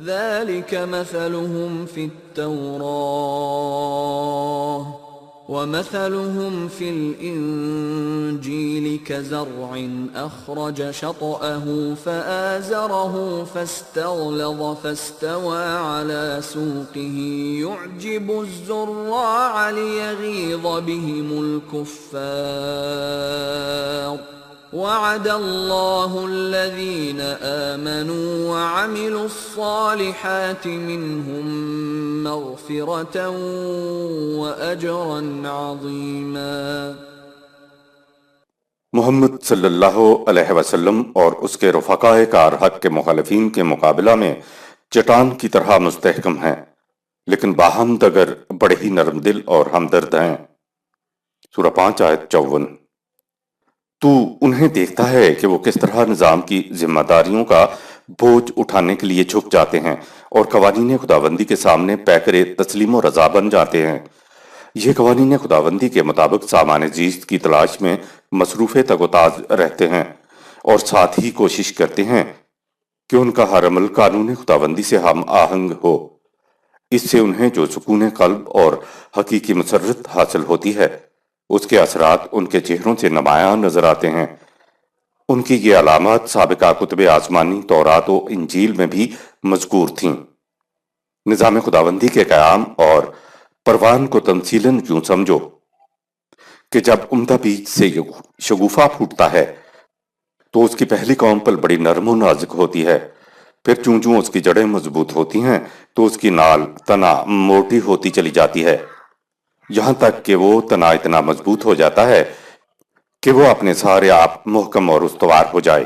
ذلك مثلهم في التوراة ومثلهم في الإنجيل كزرع أخرج شطأه فآزره فاستغلظ فاستوى على سوقه يعجب الزراع ليغيظ بهم الكفار وعد الله الذين آمنوا وعملوا الصالحات منهم مغفرة وأجرا عظيما۔ محمد صلی اللہ علیہ وسلم اور اس کے رفقاء کار حق کے مخالفین کے مقابلہ میں چٹان کی طرح مستحکم ہیں، لیکن باہم اگر بڑے ہی نرم دل اور ہمدرد ہیں۔ سورہ 5 آیت 54۔ تو انہیں دیکھتا ہے کہ وہ کس طرح نظام کی ذمہ داریوں کا بوجھ اٹھانے کے لیے جھک جاتے ہیں اور قوانین خداوندی کے سامنے پیکر تسلیم و رضا بن جاتے ہیں۔ یہ قوانین خداوندی کے مطابق سامان زیست کی تلاش میں مصروف تگ و تاز رہتے ہیں، اور ساتھ ہی کوشش کرتے ہیں کہ ان کا ہر عمل قانون خداوندی سے ہم آہنگ ہو۔ اس سے انہیں جو سکون قلب اور حقیقی مسرت حاصل ہوتی ہے، اس کے اثرات ان کے چہروں سے نمایاں نظر آتے ہیں۔ ان کی یہ علامات سابقہ کتب آسمانی تورات و انجیل میں بھی مذکور تھیں۔ نظام خداوندی کے قیام اور پروان کو تمثیلاً یوں سمجھو کہ جب عمدہ بیج سے شگوفہ پھوٹتا ہے تو اس کی پہلی کونپل بڑی نرم و نازک ہوتی ہے، پھر چوں چوں اس کی جڑیں مضبوط ہوتی ہیں تو اس کی نال تنا موٹی ہوتی چلی جاتی ہے، یہاں تک کہ وہ تنا اتنا مضبوط ہو جاتا ہے کہ وہ اپنے سارے آپ محکم اور استوار ہو جائے۔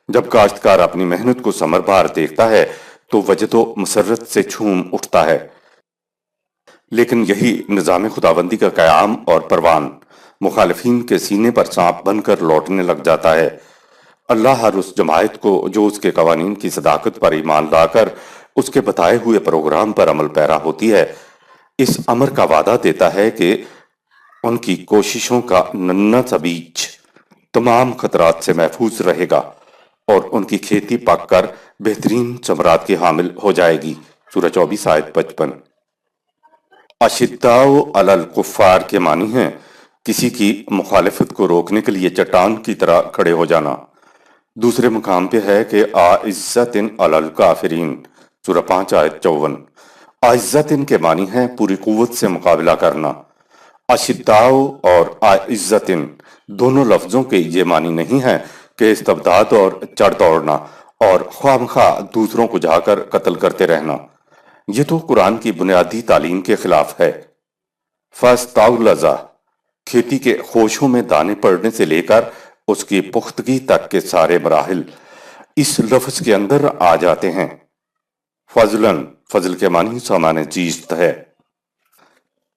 جب کاشتکار اپنی محنت کو ثمر بار دیکھتا ہے تو وجد و مسرت سے جھوم اٹھتا ہے۔ لیکن یہی نظام خداوندی کا قیام اور پروان مخالفین کے سینے پر سانپ بن کر لوٹنے لگ جاتا ہے۔ اللہ ہر اس جماعت کو جو اس کے قوانین کی صداقت پر ایمان لا کر اس کے بتائے ہوئے پروگرام پر عمل پیرا ہوتی ہے، اس امر کا وعدہ دیتا ہے کہ ان کی کوششوں کا ننھا سا بیج تمام خطرات سے محفوظ رہے گا اور ان کی کھیتی پک کر بہترین ثمرات کی حامل ہو جائے گی۔ سورہ 24 آیت 55۔ اشداء علی الکفار کے معنی ہیں کسی کی مخالفت کو روکنے کے لیے چٹان کی طرح کھڑے ہو جانا۔ دوسرے مقام پہ ہے کہ اعزت علی الکافرین، سورہ 5 آیت 54۔ اعزت کے معنی ہے پوری قوت سے مقابلہ کرنا۔ اشداء اور اعزت دونوں لفظوں کے یہ معنی نہیں ہے کہ استبداد اور چڑھ دوڑنا اور خواہ مخواہ دوسروں کو جا کر قتل کرتے رہنا۔ یہ تو قرآن کی بنیادی تعلیم کے خلاف ہے۔ فاستغلظ، کھیتی کے خوشوں میں دانے پڑنے سے لے کر اس کی پختگی تک کے سارے مراحل اس لفظ کے اندر آ جاتے ہیں۔ فضلاً، فضل کے معنی سامان چیز ہے۔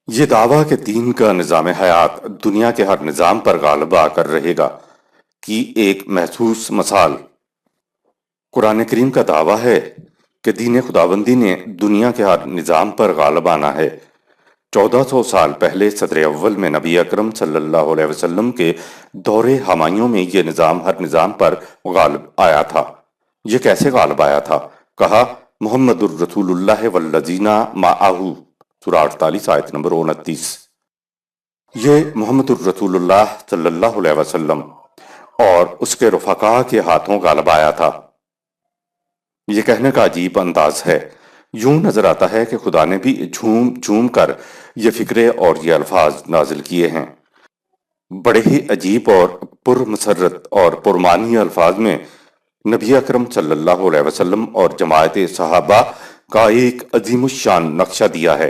یہ دعویٰ کہ دین کا نظام حیات دنیا کے ہر نظام پر غالب آ کر رہے گا کی ایک محسوس مثال قرآن کریم کا دعویٰ ہے کہ دین خداوندی نے دنیا کے ہر نظام پر غالب آنا ہے۔ 1400 سال پہلے صدر اول میں نبی اکرم صلی اللہ علیہ وسلم کے دور ہمایوں میں یہ نظام ہر نظام پر غالب آیا تھا۔ یہ کیسے غالب آیا تھا؟ کہا محمد الرسول اللہ والذین معہ، سورہ 48 آیت نمبر 29۔ یہ محمد الرسول اللہ صلی اللہ علیہ وسلم اور اس کے رفقاء کے ہاتھوں غالب آیا تھا۔ یہ کہنے کا عجیب انداز ہے۔ یوں نظر آتا ہے کہ خدا نے بھی جھوم جھوم کر یہ فکرے اور یہ الفاظ نازل کیے ہیں۔ بڑے ہی عجیب اور پرمسرت اور پرمعنی الفاظ میں نبی اکرم صلی اللہ علیہ وسلم اور جماعت صحابہ کا ایک عظیم الشان نقشہ دیا ہے۔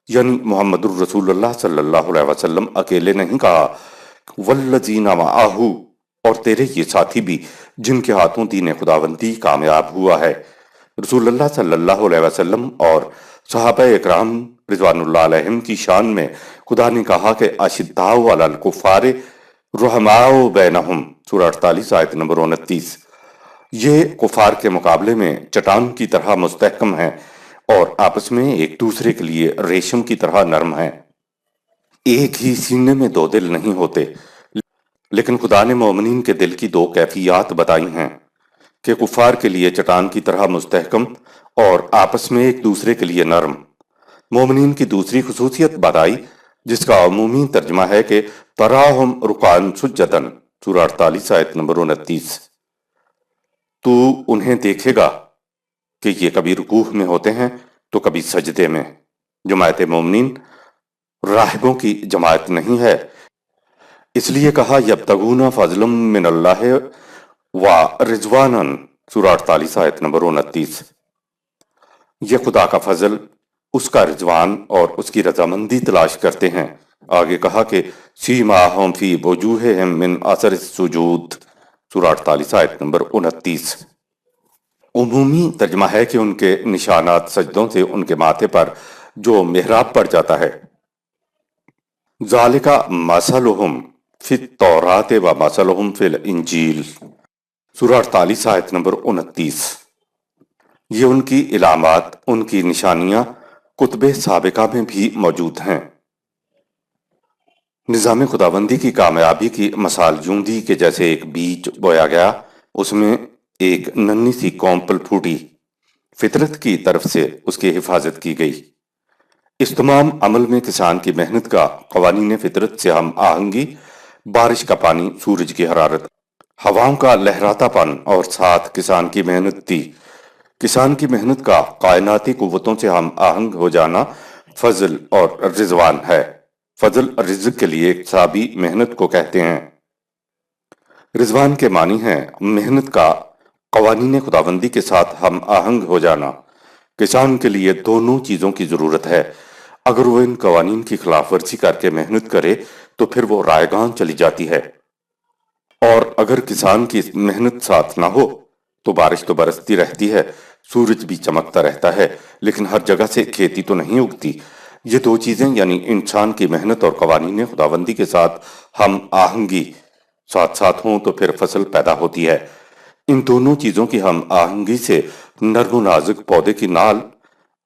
یعنی محمد الرسول اللہ صلی اللہ علیہ وسلم اکیلے نہیں کہا، والذین معہ، اور تیرے یہ ساتھی بھی جن کے ہاتھوں دین خداوندی کامیاب ہوا ہے۔ رسول اللہ صلی اللہ علیہ وسلم اور صحابہ اکرام رضوان اللہ علیہم کی شان میں خدا نے کہا کہ اشداء علی الکفار رحماء بینہم، سورہ 48 آیت نمبر 29۔ یہ کفار کے مقابلے میں چٹان کی طرح مستحکم ہیں اور آپس میں ایک دوسرے کے لیے ریشم کی طرح نرم ہیں۔ ایک ہی سینے میں دو دل نہیں ہوتے، لیکن خدا نے مومنین کے دل کی دو کیفیات بتائی ہیں کہ کفار کے لیے چٹان کی طرح مستحکم اور آپس میں ایک دوسرے کے لیے نرم۔ مومنین کی دوسری خصوصیت بتائی جس کا عمومی ترجمہ ہے کہ تراہم رکعا سجدا، سورہ 48 آیت نمبر 29۔ تو انہیں دیکھے گا کہ یہ کبھی رکوع میں ہوتے ہیں تو کبھی سجدے میں۔ جماعت مومنین راہبوں کی جماعت نہیں ہے، اس لیے کہا یبتغون فضلا من اللہ ورضوانا، سورہ 48 آیت نمبر 29۔ یہ خدا کا فضل، اس کا رضوان اور اس کی رضامندی تلاش کرتے ہیں۔ آگے کہا کہ سیماہم فی وجوہہم من اثر السجود، سورہ 48 آیت نمبر 29۔ عمومی ترجمہ ہے کہ ان کے نشانات سجدوں سے ان کے ماتھے پر جو محراب پڑ جاتا ہے۔ ذالک مثلہم فی التوراۃ و مثلہم فی الانجیل، سورہ 48 آیت نمبر 29۔ یہ ان کی علامات، ان کی نشانیاں کتب سابقہ میں بھی موجود ہیں۔ نظام خداوندی کی کامیابی کی مثال یوں دی کہ جیسے ایک بیج بویا گیا، اس میں ایک ننھی سی قوم پل پھوٹی، فطرت کی طرف سے اس کی حفاظت کی گئی۔ اس تمام عمل میں کسان کی محنت کا، قوانین فطرت سے ہم آہنگی، بارش کا پانی، سورج کی حرارت، ہواؤں کا لہراتا پن اور ساتھ کسان کی محنت تھی۔ کسان کی محنت کا کائناتی قوتوں سے ہم آہنگ ہو جانا فضل اور رضوان ہے۔ فضل رزق کے لیے اکتسابی محنت کو کہتے ہیں۔ رضوان کے معنی ہے محنت کا قوانین خداوندی کے ساتھ ہم آہنگ ہو جانا۔ کسان کے لیے دونوں چیزوں کی ضرورت ہے۔ اگر وہ ان قوانین کی خلاف ورزی کر کے محنت کرے تو پھر وہ رائگان چلی جاتی ہے، اور اگر کسان کی محنت ساتھ نہ ہو تو بارش تو برستی رہتی ہے، سورج بھی چمکتا رہتا ہے، لیکن ہر جگہ سے کھیتی تو نہیں اگتی۔ یہ دو چیزیں یعنی انسان کی محنت اور قوانین خداوندی کے ساتھ ہم آہنگی ساتھ ساتھ ہوں تو پھر فصل پیدا ہوتی ہے۔ ان دونوں چیزوں کی ہم آہنگی سے نرم و نازک پودے کی نال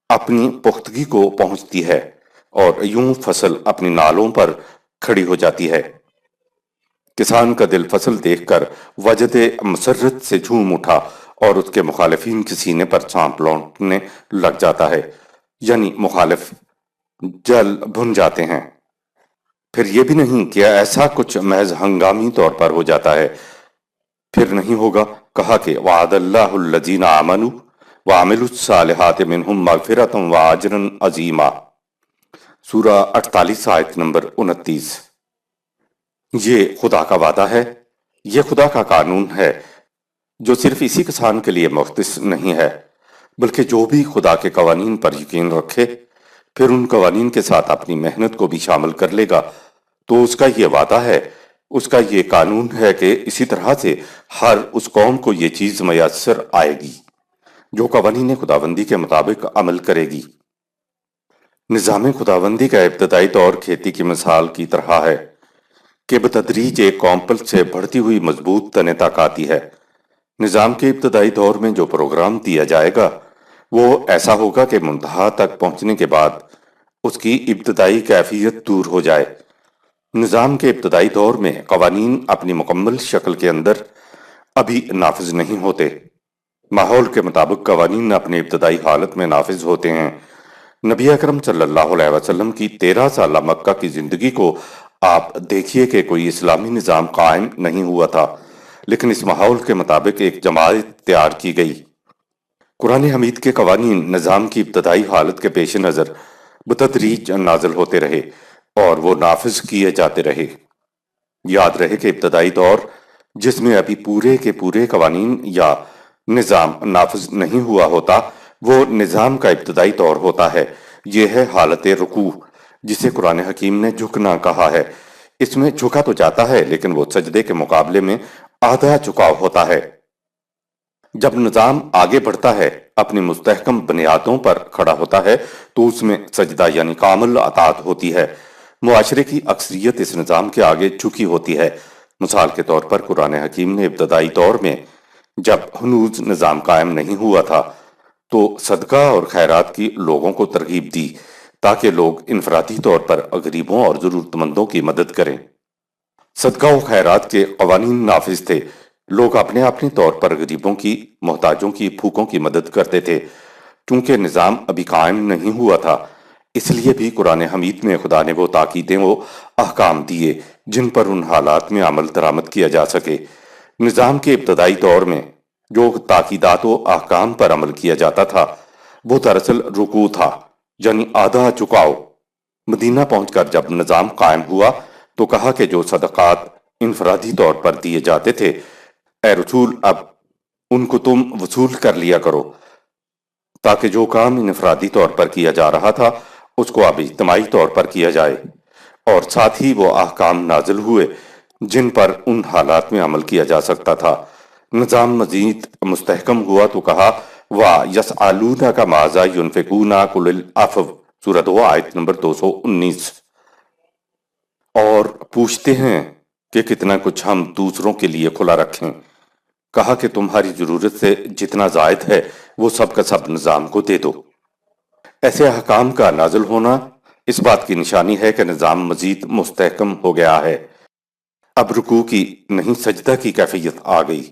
اپنی پختگی کو پہنچتی ہے اور یوں فصل اپنی نالوں پر کھڑی ہو جاتی ہے۔ کسان کا دل فصل دیکھ کر وجد مسرت سے جھوم اٹھا اور اس کے مخالفین کے سینے پر چانپ لوٹنے لگ جاتا ہے، یعنی مخالف جل بھن جاتے ہیں۔ پھر یہ بھی نہیں کہ ایسا کچھ محض ہنگامی طور پر ہو جاتا ہے، پھر نہیں ہوگا۔ کہا کہ وعد اللہ الذین آمنوا وعملوا الصالحات منہم مغفرۃ واجرا عظیما، سورہ 48 آیت نمبر 29۔ یہ خدا کا وعدہ ہے، یہ خدا کا قانون ہے جو صرف اسی کسان کے لیے مختص نہیں ہے، بلکہ جو بھی خدا کے قوانین پر یقین رکھے پھر ان قوانین کے ساتھ اپنی محنت کو بھی شامل کر لے گا تو اس کا یہ وعدہ ہے، اس کا یہ قانون ہے کہ اسی طرح سے ہر اس قوم کو یہ چیز میسر آئے گی جو قوانین خداوندی کے مطابق عمل کرے گی۔ نظام خداوندی کا ابتدائی دور کھیتی کی مثال کی طرح ہے کہ بتدریج ایک قوم پر سے بڑھتی ہوئی مضبوط تنیں تک آتی ہے۔ نظام کے ابتدائی دور میں جو پروگرام دیا جائے گا وہ ایسا ہوگا کہ منتہا تک پہنچنے کے بعد اس کی ابتدائی کیفیت دور ہو جائے۔ نظام کے ابتدائی دور میں قوانین اپنی مکمل شکل کے اندر ابھی نافذ نہیں ہوتے۔ ماحول کے مطابق قوانین اپنی ابتدائی حالت میں نافذ ہوتے ہیں۔ نبی اکرم صلی اللہ علیہ وسلم کی 13 سالہ مکہ کی زندگی کو آپ دیکھیے کہ کوئی اسلامی نظام قائم نہیں ہوا تھا، لیکن اس ماحول کے مطابق ایک جماعت تیار کی گئی۔ قرآن حمید کے قوانین نظام کی ابتدائی حالت کے پیش نظر بتدریج نازل ہوتے رہے اور وہ نافذ کیے جاتے رہے۔ یاد رہے کہ ابتدائی دور جس میں ابھی پورے کے پورے قوانین یا نظام نافذ نہیں ہوا ہوتا وہ نظام کا ابتدائی دور ہوتا ہے۔ یہ ہے حالت رکوع جسے قرآن حکیم نے جھکنا کہا ہے۔ اس میں جھکا تو جاتا ہے لیکن وہ سجدے کے مقابلے میں آدھا جھکاؤ ہوتا ہے۔ جب نظام آگے بڑھتا ہے، اپنی مستحکم بنیادوں پر کھڑا ہوتا ہے تو اس میں سجدہ یعنی کامل اطاعت ہوتی ہے۔ معاشرے کی اکثریت اس نظام کے آگے جھکی ہوتی ہے۔ مثال کے طور پر قرآن حکیم نے ابتدائی دور میں جب ہنوز نظام قائم نہیں ہوا تھا تو صدقہ اور خیرات کی لوگوں کو ترغیب دی تاکہ لوگ انفرادی طور پر غریبوں اور ضرورت مندوں کی مدد کریں۔ صدقہ و خیرات کے قوانین نافذ تھے، لوگ اپنے اپنے طور پر غریبوں کی، محتاجوں کی، بھوکوں کی مدد کرتے تھے۔ چونکہ نظام ابھی قائم نہیں ہوا تھا اس لیے بھی قرآن حمید میں خدا نے وہ تاکیدیں و احکام دیے جن پر ان حالات میں عمل درآمد کیا جا سکے۔ نظام کے ابتدائی دور میں جو تاکیدات و احکام پر عمل کیا جاتا تھا وہ دراصل رکوع تھا، یعنی آدھا جھکاؤ۔ مدینہ پہنچ کر جب نظام قائم ہوا تو کہا کہ جو صدقات انفرادی طور پر دیے جاتے تھے، اے رسول اب ان کو تم وصول کر لیا کرو، تاکہ جو کام انفرادی طور پر کیا جا رہا تھا اس کو اب اجتماعی طور پر کیا جائے۔ اور ساتھ ہی وہ احکام نازل ہوئے جن پر ان حالات میں عمل کیا جا سکتا تھا۔ نظام مزید مستحکم ہوا تو کہا وَيَسْأَلُونَكَ مَاذَا يُنْفِقُونَ قُلِ الْعَفْوَ، سورہ 2 آیت نمبر 219۔ اور پوچھتے ہیں کہ کتنا کچھ ہم دوسروں کے لیے کھلا رکھیں۔ کہا کہ تمہاری ضرورت سے جتنا زائد ہے وہ سب کا سب نظام کو دے دو۔ ایسے احکام کا نازل ہونا اس بات کی نشانی ہے کہ نظام مزید مستحکم ہو گیا ہے۔ اب رکوع کی نہیں سجدہ کی کیفیت آ گئی،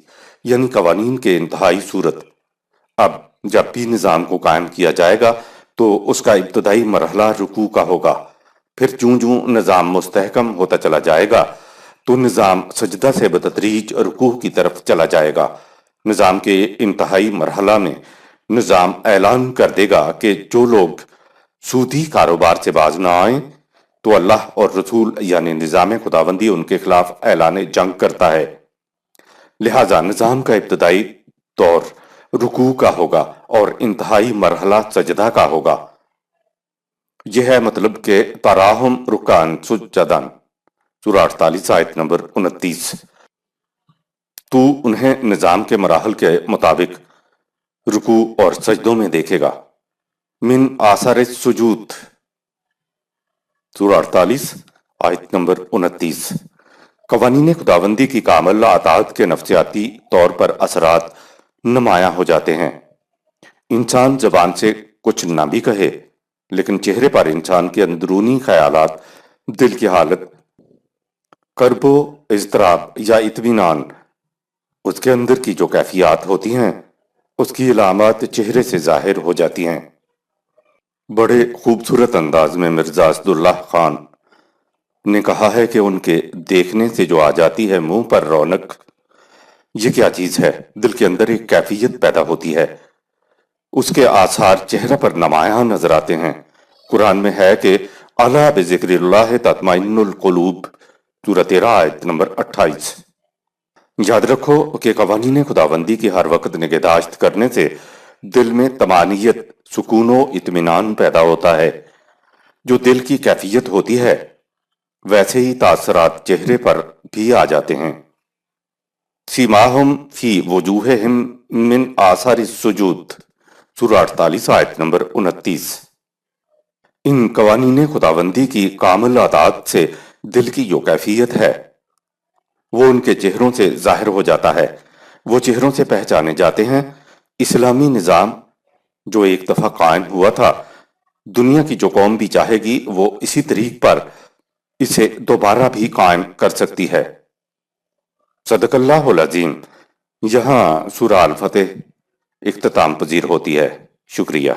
یعنی قوانین کے انتہائی صورت۔ اب جب بھی نظام کو قائم کیا جائے گا تو اس کا ابتدائی مرحلہ رکوع کا ہوگا، پھر چوں چوں نظام مستحکم ہوتا چلا جائے گا تو نظام سجدہ سے بتدریج رکوع کی طرف چلا جائے گا۔ نظام کے انتہائی مرحلہ میں نظام اعلان کر دے گا کہ جو لوگ سودی کاروبار سے باز نہ آئیں تو اللہ اور رسول یعنی نظام خداوندی ان کے خلاف اعلان جنگ کرتا ہے۔ لہذا نظام کا ابتدائی دور رکوع کا ہوگا اور انتہائی مرحلہ سجدہ کا ہوگا۔ یہ ہے مطلب کہ تراہم رکان سجدن، سورہ 48 آیت نمبر 29۔ تو انہیں نظام کے مراحل کے مطابق رکوع اور سجدوں میں دیکھے گا۔ من آثار السجود، سورہ 48 آیت نمبر 29۔ قوانین خداوندی کی کامل اطاعت کے نفسیاتی طور پر اثرات نمایاں ہو جاتے ہیں۔ انسان زبان سے کچھ نہ بھی کہے، لیکن چہرے پر انسان کے اندرونی خیالات، دل کی حالت، کرب و اضطراب یا اطمینان، اس کے اندر کی جو کیفیات ہوتی ہیں، اس کی علامات چہرے سے ظاہر ہو جاتی ہیں۔ بڑے خوبصورت انداز میں مرزا اسداللہ خان نے کہا ہے کہ ان کے دیکھنے سے جو آ جاتی ہے منہ پر رونق، یہ کیا چیز ہے؟ دل کے اندر ایک کیفیت پیدا ہوتی ہے، اس کے آثار چہرہ پر نمایاں نظر آتے ہیں۔ قرآن میں ہے کہ الا بذکر اللہ تطمئن القلوب، سورہ 13 آیت نمبر 28۔ یاد رکھو کہ قوانین خداوندی کی ہر وقت نگہداشت کرنے سے دل میں طمانینت، سکون و اطمینان پیدا ہوتا ہے۔ جو دل کی کیفیت ہوتی ہے، ویسے ہی تاثرات چہرے پر بھی آ جاتے ہیں۔ سیماہم فی وجوہہم من آثار السجود، سورہ 48 آیت نمبر 29۔ ان قوانین خداوندی کی کامل اطاعت سے دل کی جو کیفیت ہے، وہ ان کے چہروں سے ظاہر ہو جاتا ہے، وہ چہروں سے پہچانے جاتے ہیں۔ اسلامی نظام جو ایک دفعہ قائم ہوا تھا، دنیا کی جو قوم بھی چاہے گی وہ اسی طریق پر اسے دوبارہ بھی قائم کر سکتی ہے۔ صدق اللہ العظیم۔ یہاں سورہ الفتح اختتام پذیر ہوتی ہے۔ شکریہ۔